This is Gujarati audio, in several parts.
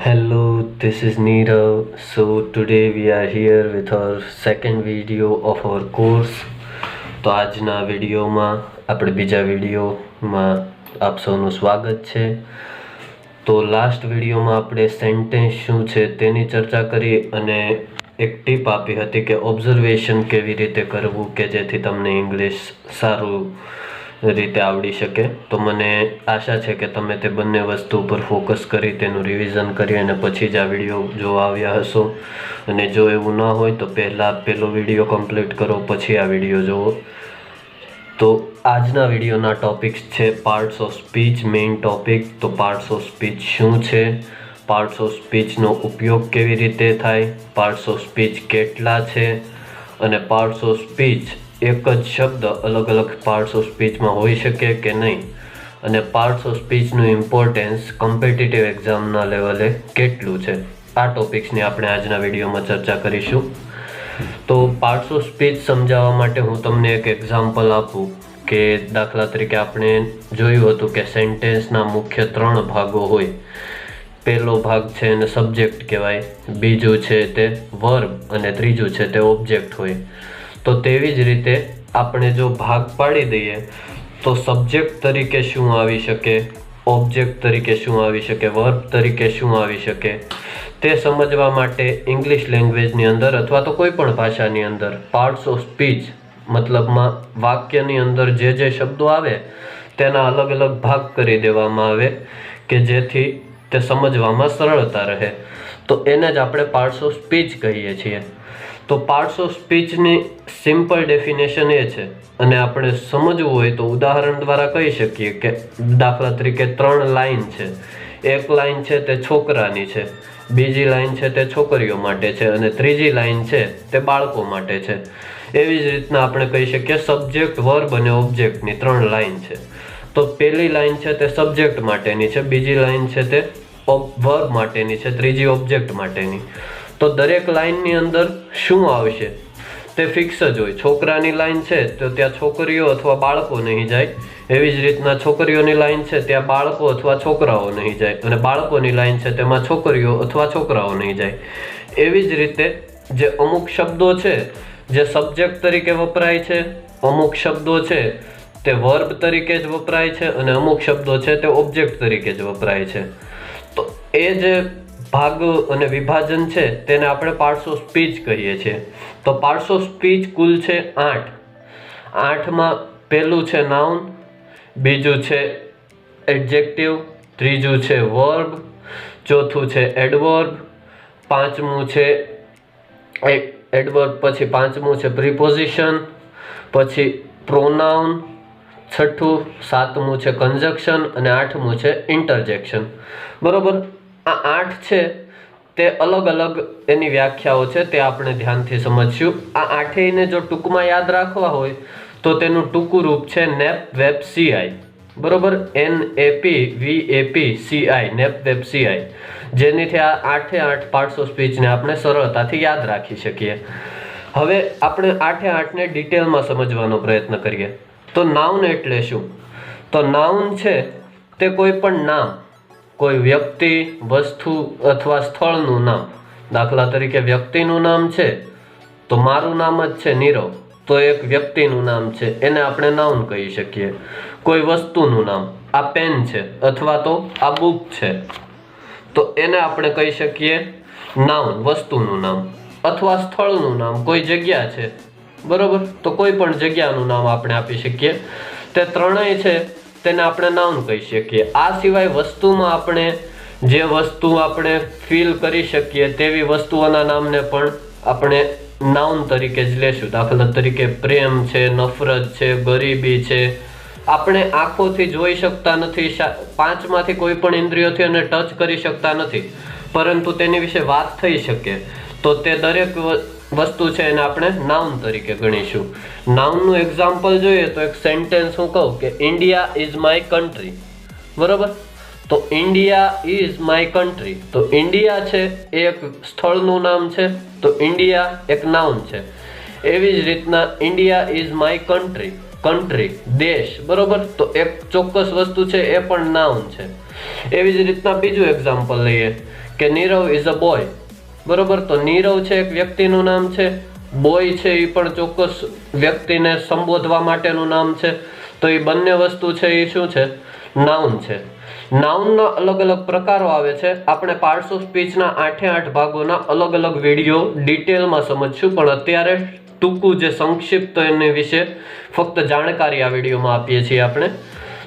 Hello, this is Neerav. So today we are here with our second video of our course. તો આજના વિડીયોમાં આપણે બીજા વિડીયોમાં આપ સૌનું સ્વાગત છે. તો લાસ્ટ વિડીયોમાં આપણે સેન્ટેન્સ શું છે તેની ચર્ચા કરી અને એક ટીપ આપી હતી કે ઓબ્ઝર્વેશન કેવી રીતે કરવું કે જેથી તમને ઇંગ્લિશ સારું રીતે આવડી શકે. તો મને આશા છે કે તમે તે બંને વસ્તુ ઉપર ફોકસ કરી તેનું રિવિઝન કરી અને પછી જ આ વિડીયો જોવા આવ્યા હશો. અને જો એવું ન હોય તો પહેલો વિડીયો કમ્પ્લીટ કરો પછી આ વિડીયો જુઓ. તો આજના વિડીયોના ટોપિક્સ છે parts of speech. Main topic તો પાર્ટ્સ ઓફ સ્પીચ શું છે, પાર્ટ્સ ઓફ સ્પીચનો ઉપયોગ કેવી રીતે થાય, પાર્ટ્સ ઓફ સ્પીચ કેટલા છે અને પાર્ટ્સ ઓફ સ્પીચ એક જ શબ્દ અલગ અલગ પાર્ટ્સ ઓફ સ્પીચમાં હોઈ શકે કે નહીં, અને પાર્ટ્સ ઓફ સ્પીચનું ઇમ્પોર્ટન્સ કોમ્પિટિટિવ એક્ઝામના લેવલે કેટલું છે. આ ટોપિક્સની આપણે આજના વિડીયોમાં ચર્ચા કરીશું. તો પાર્ટ્સ ઓફ સ્પીચ સમજાવવા માટે હું તમને એક એક્ઝામ્પલ આપું કે દાખલા તરીકે આપણે જોયું હતું કે સેન્ટેન્સના મુખ્ય 3 ભાગો હોય. પહેલો ભાગ છે એને સબ્જેક્ટ કહેવાય, બીજું છે તે વર્બ અને ત્રીજું છે તે ઓબ્જેક્ટ હોય. તો તેવી જ રીતે આપણે જો ભાગ પાડી દઈએ તો સબ્જેક્ટ તરીકે શું આવી શકે, ઓબ્જેક્ટ તરીકે શું આવી શકે, વર્બ તરીકે શું આવી શકે, તે સમજવા માટે ઇંગ્લિશ લેંગ્વેજની અંદર અથવા તો કોઈ પણ ભાષાની અંદર પાર્ટ્સ ઓફ સ્પીચ મતલબમાં વાક્યની અંદર જે શબ્દો આવે તેના અલગ અલગ ભાગ કરી દેવામાં આવે કે જેથી તે સમજવામાં સરળતા રહે. તો એને જ આપણે પાર્ટ્સ ઓફ સ્પીચ કહીએ છીએ. તો પાર્ટ્સ ઓફ સ્પીચની સિમ્પલ ડેફિનેશન એ છે, અને આપણે સમજવું હોય તો ઉદાહરણ દ્વારા કહી શકીએ કે દાખલા તરીકે 3 લાઈન છે. એક લાઈન છે તે છોકરાની છે, બીજી લાઈન છે તે છોકરીઓ માટે છે અને ત્રીજી લાઈન છે તે બાળકો માટે છે. એવી જ રીતના આપણે કહી શકીએ સબ્જેક્ટ, વર્બ અને ઓબ્જેક્ટની 3 લાઈન છે. તો પહેલી લાઈન છે તે સબ્જેક્ટ માટેની છે, બીજી લાઈન છે તે વર્બ માટેની છે, ત્રીજી ઓબ્જેક્ટ માટેની. તો દરેક લાઈનની અંદર શું આવશે તે ફિક્સ જ હોય. છોકરાની લાઈન છે તો ત્યાં છોકરીઓ અથવા બાળકો નહીં જાય, એવી જ રીતના છોકરીઓની લાઈન છે ત્યાં બાળકો અથવા છોકરાઓ નહીં જાય, અને બાળકોની લાઈન છે તેમાં છોકરીઓ અથવા છોકરાઓ નહીં જાય. એવી જ રીતે જે અમુક શબ્દો છે જે સબ્જેક્ટ તરીકે વપરાય છે, અમુક શબ્દો છે તે વર્બ તરીકે જ વપરાય છે અને અમુક શબ્દો છે તે ઓબ્જેક્ટ તરીકે જ વપરાય છે. તો એ જે ભાગ અને વિભાજન છે તેને આપણે પાર્ટ્સ ઓફ સ્પીચ કહીએ છીએ. તો પાર્ટ્સ ઓફ સ્પીચ કુલ છે 8. 8માં પહેલું છે નાઉન, બીજું છે એડજેક્ટિવ, ત્રીજું છે વર્બ, ચોથું છે એડવર્બ, પાંચમું છે એડવર્બ, પછી પાંચમું છે પ્રિપોઝિશન, પછી પ્રોનાઉન, છઠ્ઠું, સાતમું છે કન્જક્શન અને આઠમું છે ઇન્ટરજેક્શન. બરોબર, આ 8 છે તે અલગ અલગ એની વ્યાખ્યાઓ છે તે આપણે ધ્યાનથી સમજશું. આ 8ને જો ટૂંકમાં યાદ રાખવા હોય તો તેનું ટૂંકું રૂપ છે નેપ વેબ CI. બરોબર, NAPVAPCI, નેપ વેબ CI, જેનીથી આ 8 પાર્ટ્સ ઓફ સ્પીચને આપણે સરળતાથી યાદ રાખી શકીએ. હવે આપણે 8ને ડિટેલમાં સમજવાનો પ્રયત્ન કરીએ. તો નાઉન એટલે શું? તો નાઉન છે તે કોઈ પણ નામ, કોઈ વ્યક્તિ, વસ્તુ અથવા સ્થળનું નામ. દાખલા તરીકે વ્યક્તિનું નામ છે તો મારું નામ જ છે નીરવ, તો એક વ્યક્તિનું નામ છે એને આપણે નાઉન કહી શકીએ. કોઈ વસ્તુનું નામ, આ પેન છે અથવા તો આ બુક છે, તો એને આપણે કહી શકીએ નાઉન, વસ્તુનું નામ. અથવા સ્થળનું નામ, કોઈ જગ્યા છે, બરોબર, તો કોઈ પણ જગ્યાનું નામ આપણે આપી શકીએ. તે ત્રણેય છે તેને આપણે નાઉન કહી શકીએ. આ સિવાય વસ્તુમાં આપણે જે વસ્તુ આપણે ફીલ કરી શકીએ તેવી વસ્તુઓના નામને પણ આપણે નાઉન તરીકે જ લેશું. દાખલા તરીકે પ્રેમ છે, નફરત છે, ગરીબી છે. આપણે આંખોથી જોઈ શકતા નથી, 5માંથી કોઈ પણ ઇન્દ્રિયોથી એને ટચ કરી શકતા નથી, પરંતુ તેની વિશે વાત થઈ શકે, તો તે દરેક વસ્તુ છે એને આપણે નાઉન તરીકે ગણીશું. નાઉનનું એક્ઝામ્પલ જોઈએ તો એક સેન્ટેન્સ હું કહું કે ઇન્ડિયા ઇઝ માય કન્ટ્રી. બરોબર, તો ઇન્ડિયા ઇઝ માય કન્ટ્રી, તો ઇન્ડિયા છે એ એક સ્થળનું નામ છે, તો ઇન્ડિયા એક નાઉન છે. એવી જ રીતના India is my country, country, દેશ, બરોબર. તો એક ચોક્કસ વસ્તુ છે એ પણ નાઉન છે. એવી જ રીતના બીજું એક્ઝામ્પલ લઈએ કે નીરવ ઇઝ અ બોય, બરોબર. તો નીરવ છે એક વ્યક્તિનું નામ છે, બોય છે એ પણ ચોક્કસ વ્યક્તિને સંબોધવા માટેનું નામ છે. તો એ બંને વસ્તુ છે એ શું છે? નાઉન છે. નાઉનના અલગ અલગ પ્રકારો આવે છે. આપણે પાર્ટ્સ ઓફ સ્પીચના 8 ભાગોના અલગ અલગ વિડીયો ડિટેલમાં સમજશું, પણ અત્યારે ટૂંકું જે સંક્ષિપ્ત એની વિશે ફક્ત જાણકારી આ વિડીયોમાં આપીએ છીએ આપણે.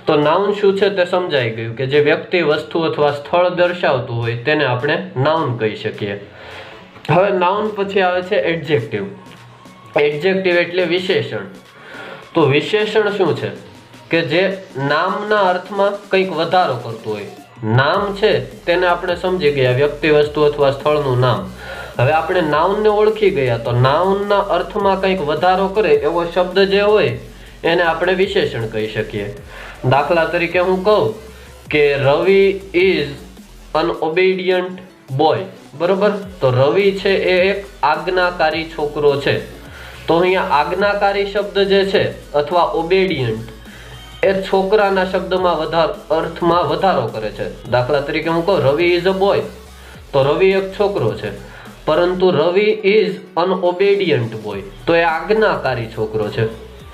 તો નાઉન શું છે તે સમજાઈ ગયું કે જે વ્યક્તિ, વસ્તુ અથવા સ્થળ દર્શાવતું હોય તેને આપણે નાઉન કહી શકીએ. હવે નાઉન પછી આવે છે એડજેક્ટિવ. એડજેક્ટિવ એટલે વિશેષણ. તો વિશેષણ શું છે? કે જે નામના અર્થમાં કંઈક વધારો કરતું હોય. નામ છે તેને આપણે સમજી ગયા, વ્યક્તિ, વસ્તુ અથવા સ્થળનું નામ. હવે આપણે નાઉનને ઓળખી ગયા, તો નાઉનના અર્થમાં કંઈક વધારો કરે એવો શબ્દ જે હોય એને આપણે વિશેષણ કહી શકીએ. દાખલા તરીકે હું કહું કે રવિ ઇઝ અન ઓબેડિયન્ટ બોય, બરોબર. તો રવિ છે એ એક આજ્ઞાકારી છોકરો છે. તો અહીંયા આજ્ઞાકારી શબ્દ જે છે અથવા ઓબેડિયન્ટ એ છોકરાના શબ્દમાં અર્થમાં વધારો કરે છે. દાખલા તરીકે હું કહું રવિ ઇઝ અ બોય, તો રવિ એક છોકરો છે, પરંતુ રવિ ઇઝ અન ઓબેડિયન્ટ બોય, તો એ આજ્ઞાકારી છોકરો છે.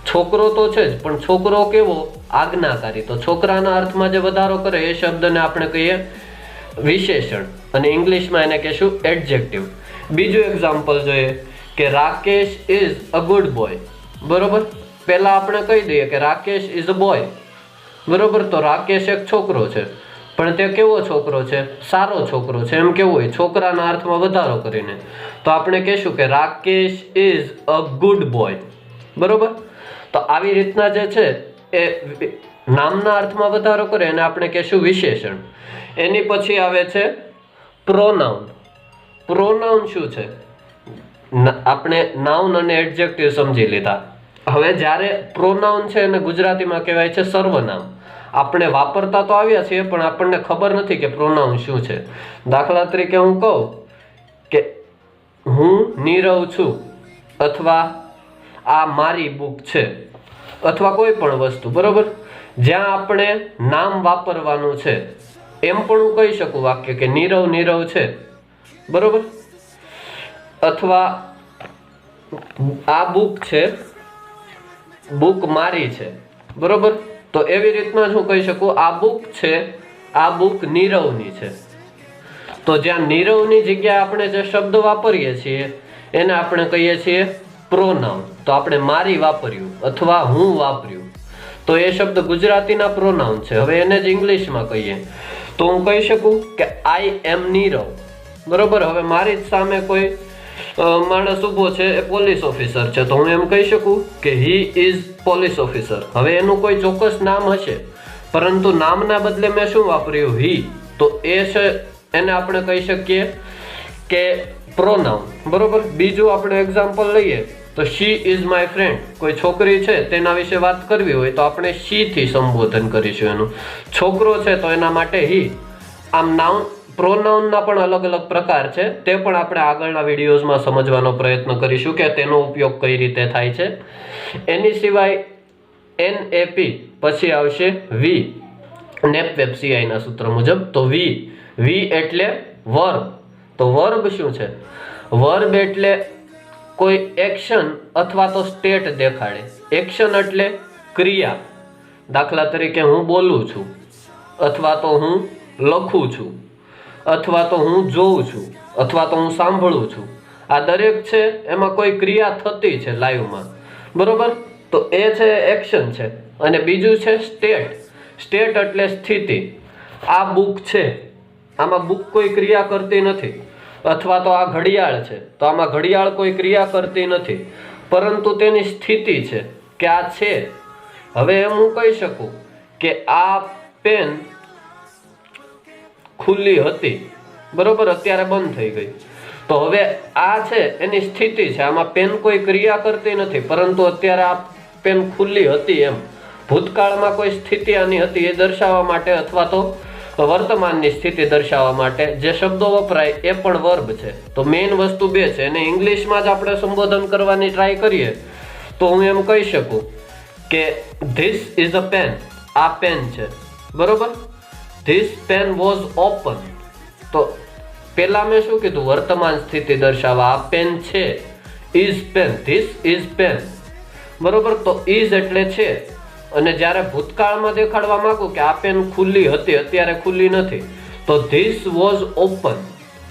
છોકરો તો છે જ, પણ છોકરો કેવો? આજ્ઞાકારી. તો છોકરાના અર્થમાં જે વધારો કરે એ શબ્દને આપણે કહીએ વિશેષણ, અને ઇંગ્લિશમાં એને કહીશું એડજેક્ટિવ. બીજું એક્ઝામ્પલ જોઈએ કે Rakesh is a good boy, બરોબર. પહેલા આપણે કહી દઈએ કે રાકેશ ઇઝ અ બોય, બરોબર. તો રાકેશ એક છોકરો છે, પણ તે કેવો છોકરો છે? સારો છોકરો છે. એમ કેવું હોય? છોકરાના અર્થમાં વધારો કરીને. તો આપણે કહીશું કે Rakesh is a good boy, બરોબર. તો આવી રીતના જે છે એ નામના અર્થમાં વધારો કરે એને આપણે કહીશું વિશેષણ. એની પછી આવે છે પ્રોનાઉન. પ્રોનાઉન શું છે? આપણે નાઉન અને એડજેક્ટિવ સમજી લીધા. હવે જ્યારે પ્રોનાઉન છે એને ગુજરાતીમાં કહેવાય છે સર્વનામ. આપણે વાપરતા તો આવ્યા છીએ, પણ આપણને ખબર નથી કે પ્રોનાઉન શું છે. દાખલા તરીકે હું કહું કે હું નીરવ છું, અથવા આ મારી બુક છે, અથવા કોઈ પણ વસ્તુ, બરોબર. જ્યાં આપણે નામ વાપરવાનું છે એમ પણ હું કહી શકું વાક્ય કે નીરવ નીરવ છે, બરોબર. અથવા આ બુક છે, બુક મારી છે, બરોબર. તો એવી રીતના હું કહી શકું આ બુક છે, આ બુક નીરવની છે. તો જ્યાં નીરવની જગ્યાએ આપણે જે શબ્દ વાપરીએ છીએ એને આપણે કહીએ છીએ પ્રોનાઉન. તો આપણે મારી વાપર્યું અથવા હું વાપર્યું, તો એ શબ્દ ગુજરાતીના પ્રોનાઉન છે. હવે એને જ ઇંગ્લિશમાં કહીએ તો હું કહી શકું કે આઈ એમ નીરવ, બરોબર. હવે મારી જ સામે કોઈ માણસ ઊભો છે, એ પોલીસ ઓફિસર છે, તો હું એમ કહી શકું કે હી ઇઝ પોલીસ ઓફિસર. હવે એનું કોઈ ચોક્કસ નામ હશે, પરંતુ નામના બદલે મેં શું વાપર્યું? હી. તો એ છે એને આપણે કહી શકીએ કે પ્રોનાઉન, બરોબર. બીજું આપણે એક્ઝામ્પલ લઈએ તો શી ઇઝ માય ફ્રેન્ડ. કોઈ છોકરી છે તેના વિશે વાત કરવી હોય તો આપણે શી થી સંબોધન કરીશું એનું. છોકરો છે તો એના માટે હી. આમ નાઉન પ્રોનાઉનના પણ અલગ અલગ પ્રકાર છે, તે પણ આપણે આગળના વિડીયોઝમાં સમજવાનો પ્રયત્ન કરીશું કે તેનો ઉપયોગ કઈ રીતે થાય છે. એની સિવાય NAP પછી આવશે વી, નેપવેબ CIના સૂત્ર મુજબ. તો વી એટલે વર્બ. તો વર્બ શું છે? વર્બ એટલે કોઈ એક્શન અથવા તો સ્ટેટ દેખાડે. એક્શન એટલે ક્રિયા. દાખલા તરીકે હું બોલું છું, અથવા તો હું લખું છું, અથવા તો હું જોઉં છું, અથવા તો હું સાંભળું છું. આ દરેક છે એમાં કોઈ ક્રિયા થતી છે લાઈવમાં, બરોબર. તો એ છે એક્શન છે. અને બીજું છે સ્ટેટ. સ્ટેટ એટલે સ્થિતિ. આ બુક છે, આમાં બુક કોઈ ક્રિયા કરતી નથી. અથવા તો આ ઘડિયાળ છે, તો આમાં ઘડિયાળ કોઈ ક્રિયા કરતી નથી, પરંતુ તેની સ્થિતિ છે કે આ છે. હવે એમ હું કહી શકું કે આ પેન ખુલ્લી હતી, બરોબર, અત્યારે બંધ થઈ ગઈ. તો હવે આ છે એની સ્થિતિ છે, આમાં પેન કોઈ ક્રિયા કરતી નથી, પરંતુ અત્યારે આ પેન ખુલ્લી હતી. એમ ભૂતકાળમાં કોઈ સ્થિતિ આની હતી એ દર્શાવવા માટે, અથવા તો વર્તમાનની સ્થિતિ દર્શાવવા માટે જે શબ્દો વપરાય એ પણ વર્બ છે. તો મેઇન વસ્તુ બે છે. અને ઇંગ્લિશમાં જ આપણે સંબોધન કરવાની ટ્રાય કરીએ તો હું એમ કહી શકું કે ધીસ ઇઝ અ પેન, આ પેન છે, બરોબર. ધીસ પેન વોઝ ઓપન, તો પેલા મેં શું કીધું, વર્તમાન સ્થિતિ દર્શાવવા આ પેન છે. Is pen, this is pen, બરોબર. તો ઇઝ એટલે છે, અને જ્યારે ભૂતકાળમાં દેખાડવા માંગુ કે આ પેન ખુલ્લી હતી, અત્યારે ખુલ્લી નથી, તો ધીસ વોઝ ઓપન,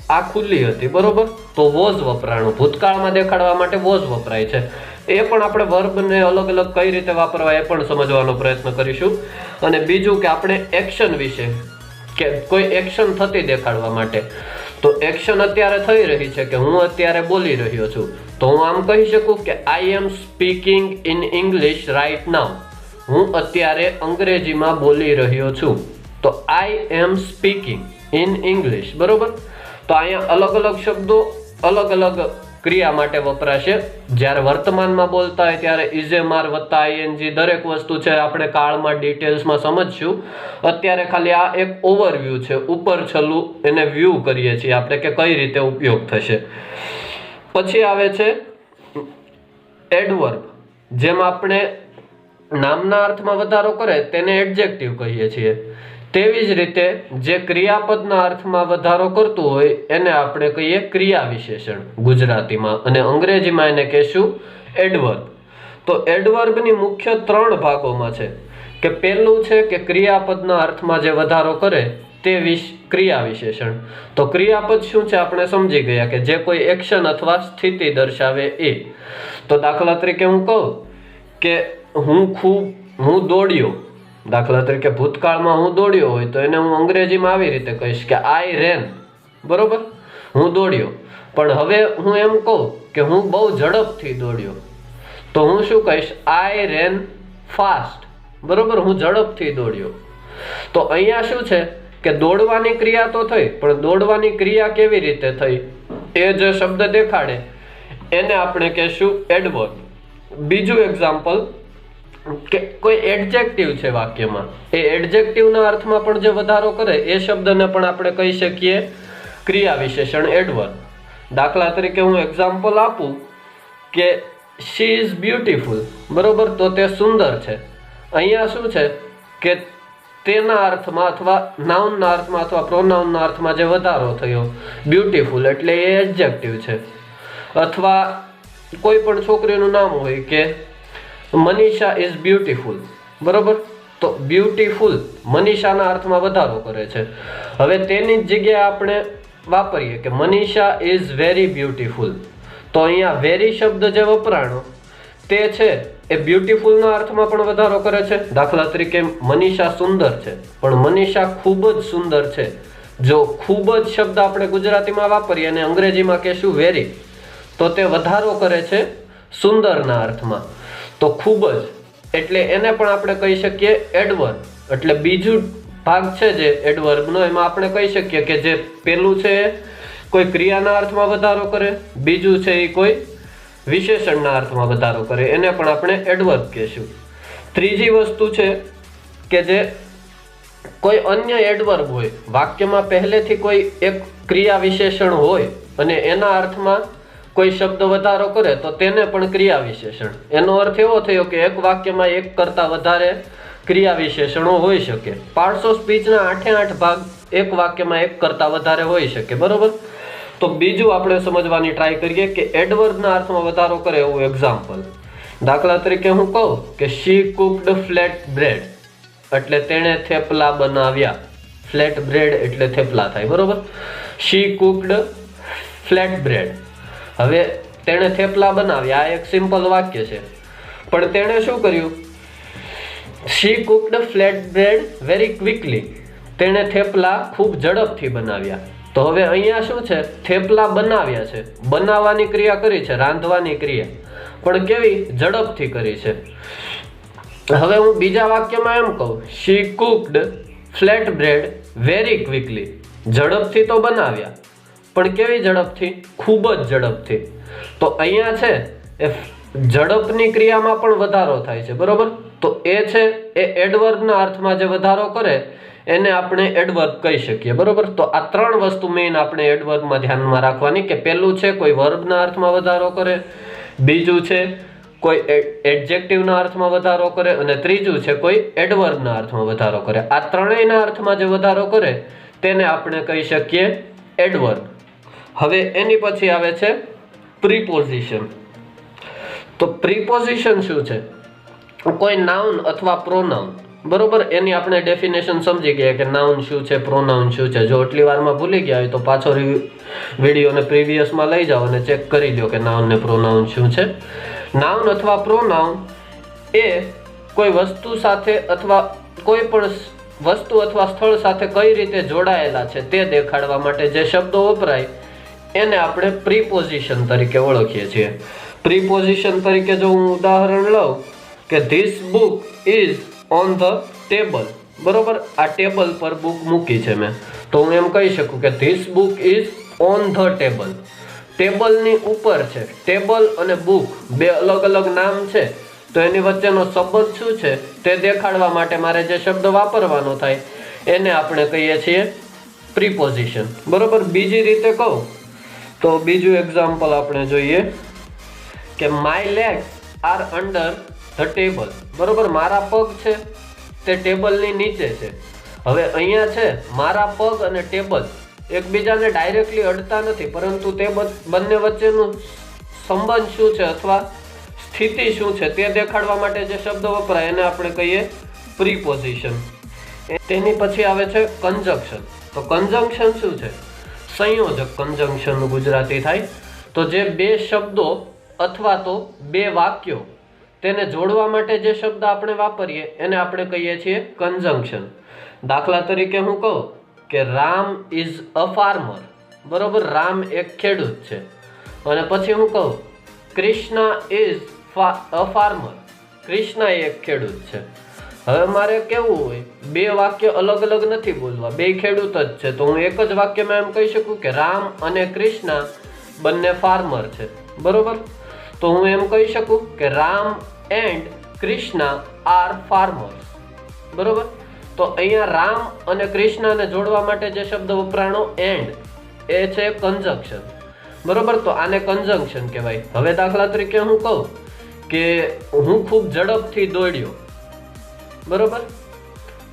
આ ખુલ્લી હતી, બરોબર. તો વોઝ વપરાણું, ભૂતકાળમાં દેખાડવા માટે વોઝ વપરાય છે. એ પણ આપણે વર્બને અલગ અલગ કઈ રીતે વાપરવા એ પણ સમજવાનો પ્રયત્ન કરીશું. અને બીજું કે આપણે એક્શન વિશે, કે કોઈ એક્શન થતી દેખાડવા માટે, તો એક્શન અત્યારે થઈ રહી છે કે હું અત્યારે બોલી રહ્યો છું, તો હું આમ કહી શકું કે I am speaking in English right now, હું અત્યારે અંગ્રેજીમાં બોલી રહ્યો છું. તો I am speaking in English, બરોબર. તો અહીંયા અલગ અલગ શબ્દો અલગ અલગ ક્રિયા માટે વપરાશે. જ્યારે વર્તમાનમાં બોલતા હોય ત્યારે ઇઝ એમ આર વત્તા આઈએનજી દરેક વસ્તુ છે આપણે કાળમાં ડિટેલ્સમાં સમજશું. અત્યારે ખાલી આ એક ઓવરવ્યૂ છે, ઉપર છલું એને વ્યૂ કરીએ છીએ આપણે કે કઈ રીતે ઉપયોગ થશે. પછી આવે છે એડવર્બ, જેમ આપણે નામના અર્થમાં વધારો કરે તેને એડજેક્ટિવ કહીએ છીએ. તેવી જ રીતે જે ક્રિયાપદના અર્થમાં વધારો કરતું હોય એને આપણે કહીએ ક્રિયા વિશેષણ ગુજરાતીમાં, અને અંગ્રેજીમાં એને કહેશું એડવર્બ. તો એડવર્બની મુખ્ય 3 ભાગોમાં છે કે પહેલું છે કે ક્રિયાપદના અર્થમાં જે વધારો કરે તે ક્રિયા વિશેષણ. તો ક્રિયાપદ શું છે આપણે સમજી ગયા કે જે કોઈ એક્શન અથવા સ્થિતિ દર્શાવે એ. તો દાખલા તરીકે હું કહું કે હું દોડ્યો, દાખલા તરીકે ભૂતકાળમાં હું દોડ્યો હોય તો એને હું અંગ્રેજીમાં આવી રીતે કહીશ કે આઈ રેન, બરોબર, હું દોડ્યો. પણ હવે હું એમ કહું કે હું બહુ ઝડપથી દોડ્યો, તો હું શું કહીશ, આઈ રેન ફાસ્ટ, બરોબર, હું ઝડપથી દોડ્યો. તો અહીંયા શું છે કે દોડવાની ક્રિયા તો થઈ, પણ દોડવાની ક્રિયા કેવી રીતે થઈ એ જે શબ્દ દેખાડે એને આપણે કહેશું એડવર્બ. બીજું એક્ઝામ્પલ કે કોઈ એડજેક્ટિવ છે વાક્યમાં, એ એડજેક્ટિવના અર્થમાં પણ જે વધારો કરે એ શબ્દને પણ આપણે કહી શકીએ ક્રિયા વિશેષણ એડવર્બ. દાખલા તરીકે હું એક્ઝામ્પલ આપું કે શી ઇઝ બ્યુટીફુલ, બરોબર, તો તે સુંદર છે. અહીંયા શું છે કે તેના અર્થમાં અથવા નાઉનના અર્થમાં અથવા પ્રોનાઉનના અર્થમાં જે વધારો થયો, બ્યુટીફુલ એટલે એ એડજેક્ટિવ છે. અથવા કોઈ પણ છોકરીનું નામ હોય કે મનીષા ઇઝ બ્યુટીફુલ, બરોબર, તો બ્યુટીફુલ મનીષાના અર્થમાં વધારો કરે છે. હવે તેની જ જગ્યાએ આપણે વાપરીએ કે મનીષા ઇઝ વેરી બ્યુટીફુલ, તો અહીંયા વેરી શબ્દ જે વપરાણો તે છે એ બ્યુટીફુલના અર્થમાં પણ વધારો કરે છે. દાખલા તરીકે મનીષા સુંદર છે, પણ મનીષા ખૂબ જ સુંદર છે. જો ખૂબ જ શબ્દ આપણે ગુજરાતીમાં વાપરીએ અને અંગ્રેજીમાં કહેશું વેરી, તો તે વધારો કરે છે સુંદરના અર્થમાં. તો ખૂબ જ એટલે એને પણ આપણે કહી શકીએ એડવર્બ. એટલે બીજું ભાગ છે જે એડવર્બનો, એમાં આપણે કહી શકીએ કે જે પેલું છે એ કોઈ ક્રિયાના અર્થમાં વધારો કરે, બીજું છે એ કોઈ વિશેષણના અર્થમાં વધારો કરે, એને પણ આપણે એડવર્બ કહેશું. ત્રીજી વસ્તુ છે કે જે કોઈ અન્ય એડવર્બ હોય, વાક્યમાં પહેલેથી કોઈ એક ક્રિયા વિશેષણ હોય અને એના અર્થમાં કોઈ શબ્દ વધારો કરે તો તેને પણ ક્રિયા વિશેષણ. એનો અર્થ એવો થયો કે એક વાક્યમાં એક કરતાં વધારે ક્રિયા વિશેષણો હોઈ શકે. પાર્ટ્સ ઓફ સ્પીચના 8 ભાગ એક વાક્યમાં એક કરતાં વધારે હોઈ શકે, બરોબર. તો બીજું આપણે સમજવાની ટ્રાય કરીએ કે એડવર્બના અર્થમાં વધારો કરે એવું એક્ઝામ્પલ. દાખલા તરીકે હું કહું કે શી કુકડ ફ્લેટ બ્રેડ, એટલે તેણે થેપલા બનાવ્યા. ફ્લેટ બ્રેડ એટલે થેપલા થાય, બરોબર. શી કુકડ ફ્લેટ બ્રેડ, હવે તેણે થેપલા બનાવ્યા, આ એક સિમ્પલ વાક્ય છે. પણ તેણે શું કર્યું, she cooked flat bread very quickly, તેણે થેપલા ખૂબ ઝડપથી બનાવ્યા. તો હવે અહીંયા શું છે, થેપલા બનાવ્યા છે, બનાવવાની ક્રિયા કરી છે, રાંધવાની ક્રિયા, પણ કેવી, ઝડપથી કરી છે. હવે હું બીજા વાક્યમાં એમ કહું, she cooked flat bread very quickly, ઝડપથી તો બનાવ્યા, પણ કેવી ઝડપથી, ખૂબ જ ઝડપથી. તો અહીંયા છે એ ઝડપની ક્રિયામાં પણ વધારો થાય છે, બરોબર. તો એ છે એ એડવર્બના અર્થમાં જે વધારો કરે એને આપણે એડવર્બ કહી શકીએ, બરોબર. તો આ 3 વસ્તુ મેઇન આપણે એડવર્બમાં ધ્યાનમાં રાખવાની કે પહેલું છે કોઈ વર્બના અર્થમાં વધારો કરે, બીજું છે કોઈ એડજેક્ટિવના અર્થમાં વધારો કરે અને ત્રીજું છે કોઈ એડવર્બના અર્થમાં વધારો કરે. આ ત્રણેયના અર્થમાં જે વધારો કરે તેને આપણે કહી શકીએ એડવર્બ. હવે એની પછી આવે છે પ્રીપોઝિશન. તો પ્રીપોઝિશન શું છે? કોઈ નાઉન અથવા પ્રોનાઉન, બરોબર, એની આપણે ડેફિનેશન સમજી ગયા કે નાઉન શું છે, પ્રોનાઉન શું છે. જો એટલી વારમાં ભૂલી ગયા હોય તો પાછો વિડીયોને પ્રીવિયસમાં લઈ જાઓ અને ચેક કરી લો કે નાઉન ને પ્રોનાઉન શું છે. નાઉન અથવા પ્રોનાઉન એ કોઈ વસ્તુ સાથે અથવા કોઈ પણ વસ્તુ અથવા સ્થળ સાથે કઈ રીતે જોડાયેલા છે તે દેખાડવા માટે જે શબ્દો વપરાય એને આપણે પ્રીપોઝિશન તરીકે ઓળખીએ છીએ. પ્રીપોઝિશન તરીકે જો હું ઉદાહરણ લઉં કે this book is on the table, બરોબર, આ ટેબલ પર બુક મૂકી છે મેં, તો હું એમ કહી શકું કે this book is on the table. ટેબલની ઉપર છે. ટેબલ અને બુક બે અલગ અલગ નામ છે, તો એની વચ્ચેનો સંબંધ શું છે તે દેખાડવા માટે મારે જે શબ્દ વાપરવાનો થાય એને આપણે કહીએ છીએ પ્રીપોઝિશન, બરોબર. બીજી રીતે કહું તો બીજું એક્ઝામ્પલ આપણે જોઈએ કે my legs are under the table, બરોબર, મારા પગ છે તે ટેબલની નીચે છે. હવે અહીંયા છે મારા પગ અને ટેબલ એકબીજાને ડાયરેક્ટલી અડતા નથી, પરંતુ તે બંને વચ્ચેનું સંબંધ શું છે અથવા સ્થિતિ શું છે તે દેખાડવા માટે જે શબ્દ વપરાય એને આપણે કહીએ પ્રીપોઝિશન. તેની પછી આવે છે કન્જંક્શન. તો કન્જંક્શન શું છે? સંયોજક કન્જંક્શનનું ગુજરાતી થાય. તો જે બે શબ્દો અથવા તો બે વાક્યો તેને જોડવા માટે જે શબ્દ આપણે વાપરીએ એને આપણે કહીએ છીએ કન્જંક્શન. દાખલા તરીકે હું કહું કે રામ ઇઝ અ ફાર્મર, બરોબર, રામ એક ખેડૂત છે. અને પછી હું કહું Krishna is a farmer, Krishna એક ખેડૂત છે. હવે મારે કેવું હોય, બે વાક્ય અલગ અલગ નથી બોલવા, બે ખેડૂત જ છે, તો હું એક જ વાક્યમાં એમ કહી શકું કે રામ અને કૃષ્ણા બંને ફાર્મર છે, બરોબર. તો હું એમ કહી શકું કે Ram and Krishna R farmers, બરોબર. તો અહીંયા રામ અને કૃષ્ણાને જોડવા માટે જે શબ્દ વપરાણો એન્ડ એ છે કન્જંક્શન, બરોબર. તો આને કન્જંક્શન કહેવાય. હવે દાખલા તરીકે હું કહું કે હું ખૂબ ઝડપથી દોડ્યો, બરોબર.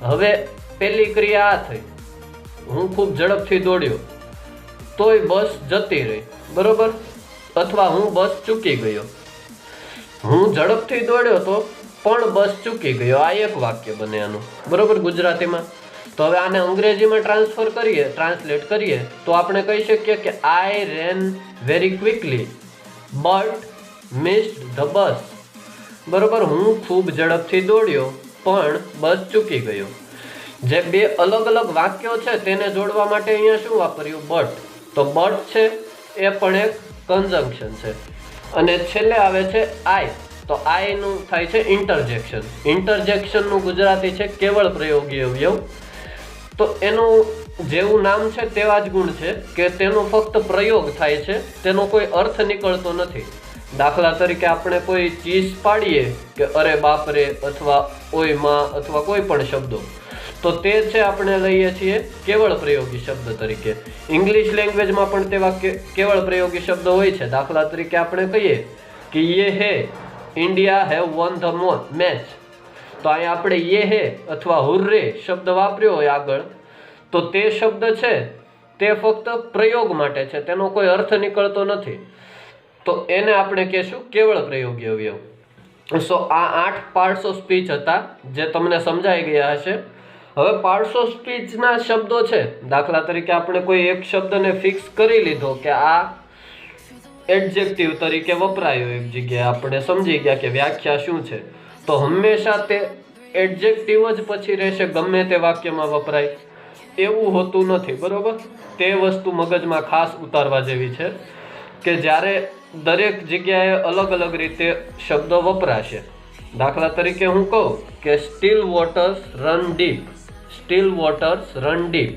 હવે પેલી ક્રિયા આ થઈ, હું ખૂબ ઝડપથી દોડ્યો તોય બસ જતી રહી, બરોબર, અથવા હું બસ ચૂકી ગયો. હું ઝડપથી દોડ્યો તો પણ બસ ચૂકી ગયો, આ એક વાક્ય બને આનું, બરોબર, ગુજરાતીમાં. તો હવે આને અંગ્રેજીમાં ટ્રાન્સલેટ કરીએ તો આપણે કહી શકીએ કે I ran very quickly but missed the bus, બરોબર. હું ખૂબ ઝડપથી દોડ્યો પણ બસ ચૂકી ગયો. જે બે અલગ અલગ વાક્યો છે તેને જોડવા માટે અહીંયા શું વાપર્યું? બટ. તો બટ છે એ પણ એક કન્જંક્શન છે. અને છેલ્લે આવે છે આઈ. તો આઈ નું થાય છે ઇન્ટરજેક્શન. ઇન્ટરજેક્શનનું ગુજરાતી છે કેવળ પ્રયોગી અવયવ. તો એનું જેવું નામ છે તેવા જ ગુણ છે કે તેનો ફક્ત પ્રયોગ થાય છે, તેનો કોઈ અર્થ નીકળતો નથી. દાખલા તરીકે આપણે કોઈ ચીઝ પાડીએ કે અરે બાપરે અથવા ઓય માં અથવા કોઈ પણ શબ્દો, તો તે છે આપણે લઈએ છીએ કેવળ પ્રયોગી શબ્દ તરીકે. ઇંગ્લિશ લેંગ્વેજમાં પણ તેવા કેવળ પ્રયોગી શબ્દો હોય છે. દાખલા તરીકે આપણે કહીએ કે યે હે India have one the match, તો અહીંયા આપણે યે હે અથવા હુર્રે શબ્દ વાપર્યો હોય આગળ, તો તે શબ્દ છે તે ફક્ત પ્રયોગ માટે છે, તેનો કોઈ અર્થ નીકળતો નથી, તો એને આપણે કહેશું કેવળ પ્રયોગી અવયવ. સો આ 8 પાર્ટ્સ ઓફ સ્પીચ હતા જે તમને સમજાઈ ગયા હશે. હવે પાર્ટ્સ ઓફ સ્પીચના શબ્દો છે. દાખલા તરીકે આપણે કોઈ એક શબ્દને ફિક્સ કરી લીધો કે આ એડજેક્ટિવ તરીકે વપરાયો એક જગ્યાએ, આપણે સમજી ગયા કે વ્યાખ્યા શું છે, તો હંમેશા તે એડજેક્ટિવ જ પછી રહેશે ગમે તે વાક્યમાં વપરાય એવું હોતું નથી, બરોબર. તે વસ્તુ મગજમાં ખાસ ઉતારવા જેવી છે કે જ્યારે દરેક જગ્યાએ અલગ અલગ રીતે શબ્દો વપરાશે. દાખલા તરીકે હું કહું કે still waters run deep, still waters run deep,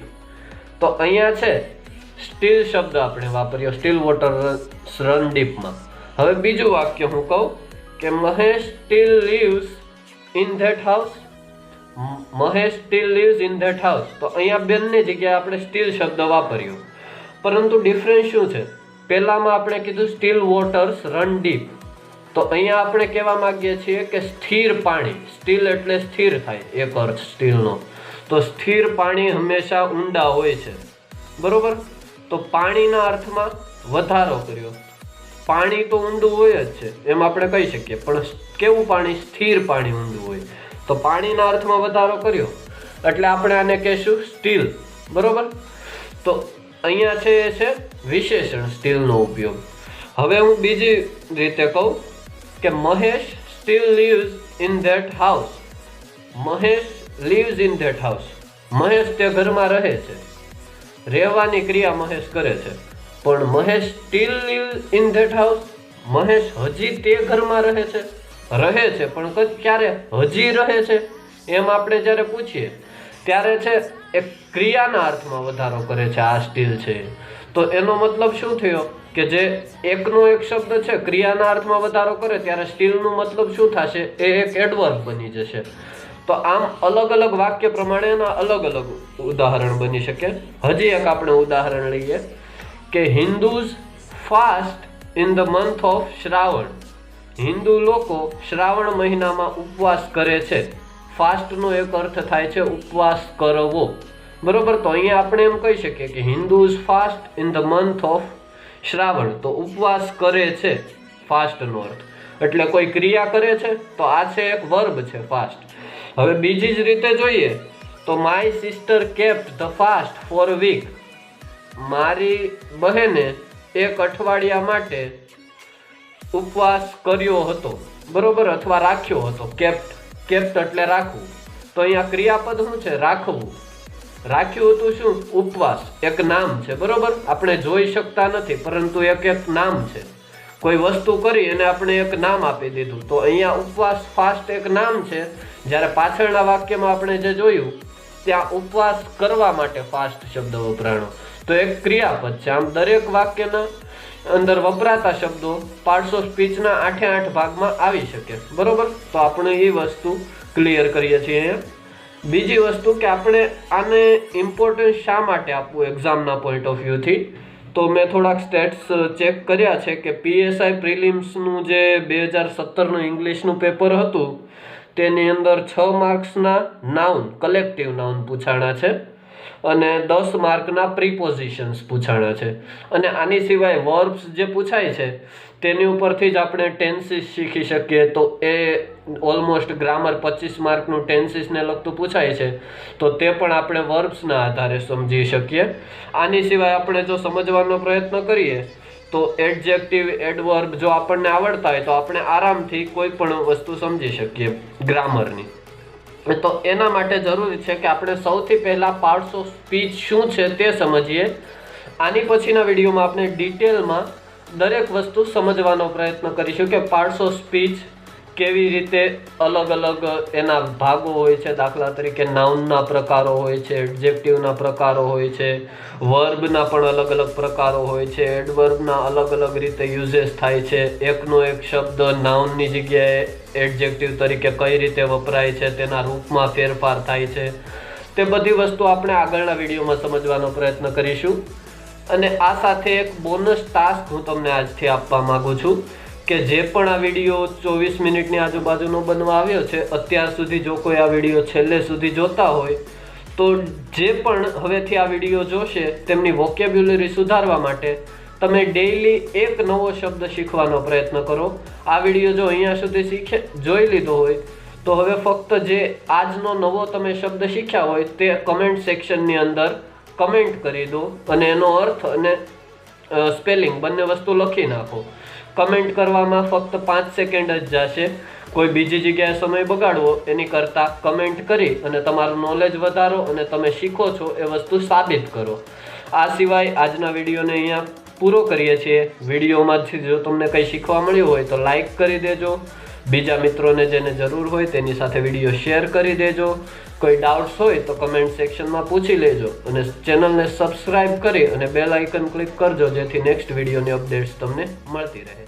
તો અહીંયા છે સ્ટીલ શબ્દ આપણે વાપર્યો સ્ટીલ વોટર્સ રન ડીપમાં. હવે બીજું વાક્ય હું કહું કે Mahesh steel lives in that house, Mahesh steel lives in that house, તો અહીંયા બંને જગ્યાએ આપણે સ્ટીલ શબ્દ વાપર્યો, પરંતુ ડિફરન્સ શું છે? પહેલામાં આપણે કીધું સ્ટીલ વોટર્સ રન ડીપ, તો અહીંયા આપણે કહેવા માંગીએ છીએ કે સ્થિર પાણી, સ્ટીલ એટલે સ્થિર થાય, એક અર્થ સ્ટીલનો, તો સ્થિર પાણી હંમેશા ઊંડા હોય છે, બરોબર. તો પાણીના અર્થમાં વધારો કર્યો. પાણી તો ઊંડું હોય જ છે એમ આપણે કહી શકીએ, પણ કેવું પાણી? સ્થિર પાણી ઊંડું હોય. તો પાણીના અર્થમાં વધારો કર્યો એટલે આપણે આને કહેશું સ્ટીલ, બરોબર. તો અહીંયા છે એ છે વિશેષણ સ્ટીલનો ઉપયોગ. હવે હું બીજી રીતે કહું કે Mahesh steel lives in that house. Mahesh lives in that house. Mahesh તે ઘરમાં રહે છે, રહેવાની ક્રિયા મહેશ કરે છે, પણ Mahesh steel live in that house. Mahesh હજી તે ઘરમાં રહે છે, પણ ક્યારે? હજી રહે છે. એમ આપણે જ્યારે પૂછીએ ત્યારે છે એક ક્રિયાના અર્થમાં વધારો કરે છે આ સ્ટીલ છે. તો એનો મતલબ શું થયો કે જે એકનો એક શબ્દ છે ક્રિયાના અર્થમાં વધારો કરે ત્યારે સ્ટીલનું મતલબ શું થશે? એ એક એડવર્બ બની જશે. તો આમ અલગ અલગ વાક્ય પ્રમાણે એના અલગ અલગ ઉદાહરણ બની શકે. હજી એક આપણે ઉદાહરણ લઈએ કે Hindus fast in the month of Shravan. હિન્દુ લોકો શ્રાવણ મહિનામાં ઉપવાસ કરે છે. ફાસ્ટનો એક અર્થ થાય છે ઉપવાસ કરવો, બરોબર. તો અહીંયા આપણે એમ કહી શકીએ કે Hindus fast in the month of Shravan. તો ઉપવાસ કરે છે, ફાસ્ટનો અર્થ એટલે કોઈ ક્રિયા કરે છે. તો આ છે એક વર્બ છે ફાસ્ટ. હવે બીજી જ રીતે જોઈએ તો my sister kept the fast for a week. મારી બહેને એક અઠવાડિયા માટે ઉપવાસ કર્યો હતો, બરોબર, અથવા રાખ્યો હતો. કેપ્ટ, કેપ્ટ એટલે રાખવું. તો અહીંયા ક્રિયાપદ શું છે? રાખવું. રાખ્યું હતું શું? ઉપવાસ. એક નામ છે, બરોબર. આપણે જોઈ શકતા નથી પરંતુ એક નામ છે. કોઈ વસ્તુ કરી અને આપણે એક નામ આપી દીધું. તો અહીંયા ઉપવાસ ફાસ્ટ એક નામ છે, જ્યારે પાછળના વાક્યમાં આપણે જે જોયું ત્યાં ઉપવાસ કરવા માટે ફાસ્ટ શબ્દ વપરાણો. તો એક ક્રિયાપદ છે. આમ દરેક વાક્યના અંદર વપરાતા શબ્દો પાર્ટ્સ ઓફ સ્પીચના 8 ભાગમાં આવી શકે, બરોબર. તો આપણે એ વસ્તુ ક્લિયર કરીએ છીએ અહીંયા. બીજી વસ્તુ કે આપણે આને ઇમ્પોર્ટન્સ શા માટે આપવું એક્ઝામના પોઈન્ટ ઓફ વ્યૂથી, તો મેં થોડાક સ્ટેટ્સ ચેક કર્યા છે કે PSI પ્રિલિમ્સનું જે 2017નું ઇંગ્લિશનું પેપર હતું તેની અંદર 6 માર્ક્સના નાઉન, કલેક્ટિવ નાઉન પૂછાણા છે અને 10 માર્કના પ્રિપોઝિશન્સ પૂછાણા છે. અને આની સિવાય વર્બ્સ જે પૂછાય છે તેની ઉપરથી જ આપણે ટેન્સીસ શીખી શકીએ. તો એ ઓલમોસ્ટ ગ્રામર 25 માર્કનું ટેન્સીસને લગતું પૂછાય છે, તો તે પણ આપણે વર્બ્સના આધારે સમજી શકીએ. આની સિવાય આપણે જો સમજવાનો પ્રયત્ન કરીએ તો એડજેક્ટિવ, એડવર્બ જો આપણને આવડતા હોય તો આપણે આરામથી કોઈ પણ વસ્તુ સમજી શકીએ ગ્રામરની. તો એના માટે જરૂરી છે કે આપણે સૌથી પહેલાં પાર્ટ્સ ઓફ સ્પીચ શું છે તે સમજીએ. આની પછીના વિડીયોમાં આપણે ડિટેલમાં દરેક વસ્તુ સમજવાનો પ્રયત્ન કરીશું કે પાર્ટ્સ ઓફ સ્પીચ કેવી રીતે અલગ અલગ એના ભાગો હોય છે. દાખલા તરીકે નાઉનના પ્રકારો હોય છે, એડજેક્ટિવના પ્રકારો હોય છે, વર્બના પણ અલગ અલગ પ્રકારો હોય છે, એડવર્બના અલગ અલગ રીતે યુઝેસ થાય છે, એકનો એક શબ્દ નાઉનની જગ્યાએ એડજેક્ટિવ તરીકે કઈ રીતે વપરાય છે, તેના રૂપમાં ફેરફાર થાય છે. તે બધી વસ્તુ આપણે આગળના વિડીયોમાં સમજવાનો પ્રયત્ન કરીશું. અને આ સાથે એક બોનસ ટાસ્ક હું તમને આજથી આપવા માગું છું કે જે પણ આ વિડીયો 24 મિનિટની આજુબાજુનો બનવા આવ્યો છે, અત્યાર સુધી જો કોઈ આ વિડીયો છેલ્લે સુધી જોતા હોય તો જે પણ હવેથી આ વિડીયો જોશે તેમની વોકેબ્યુલરી સુધારવા માટે તમે ડેઈલી એક નવો શબ્દ શીખવાનો પ્રયત્ન કરો. આ વિડીયો જો અહીંયા સુધી જોઈ લીધો હોય તો હવે ફક્ત જે આજનો નવો તમે શબ્દ શીખ્યા હોય તે કમેન્ટ સેક્શનની અંદર કમેન્ટ કરી દો અને એનો અર્થ અને સ્પેલિંગ બંને વસ્તુ લખી નાખો. કમેન્ટ કરવામાં ફક્ત 5 સેકન્ડ જ જશે. કોઈ બીજી જગ્યાએ સમય બગાડવો એની કરતાં કમેન્ટ કરી અને તમારું નોલેજ વધારો અને તમે શીખો છો એ વસ્તુ સાબિત કરો. આ સિવાય આજના વિડીયોને અહીંયા પૂરો કરીએ છીએ. વિડીયોમાંથી જો તમને કંઈ શીખવા મળ્યું હોય તો લાઈક કરી દેજો. બીજા મિત્રોને જેને જરૂર હોય તેની સાથે વિડીયો શેર કરી દેજો. કોઈ ડાઉટ્સ હોય તો કમેન્ટ સેક્શનમાં પૂછી લેજો અને ચેનલને સબસ્ક્રાઈબ કરી અને બેલ આઇકન ક્લિક કરજો જેથી નેક્સ્ટ વિડીયોની અપડેટ્સ તમને મળતી રહે.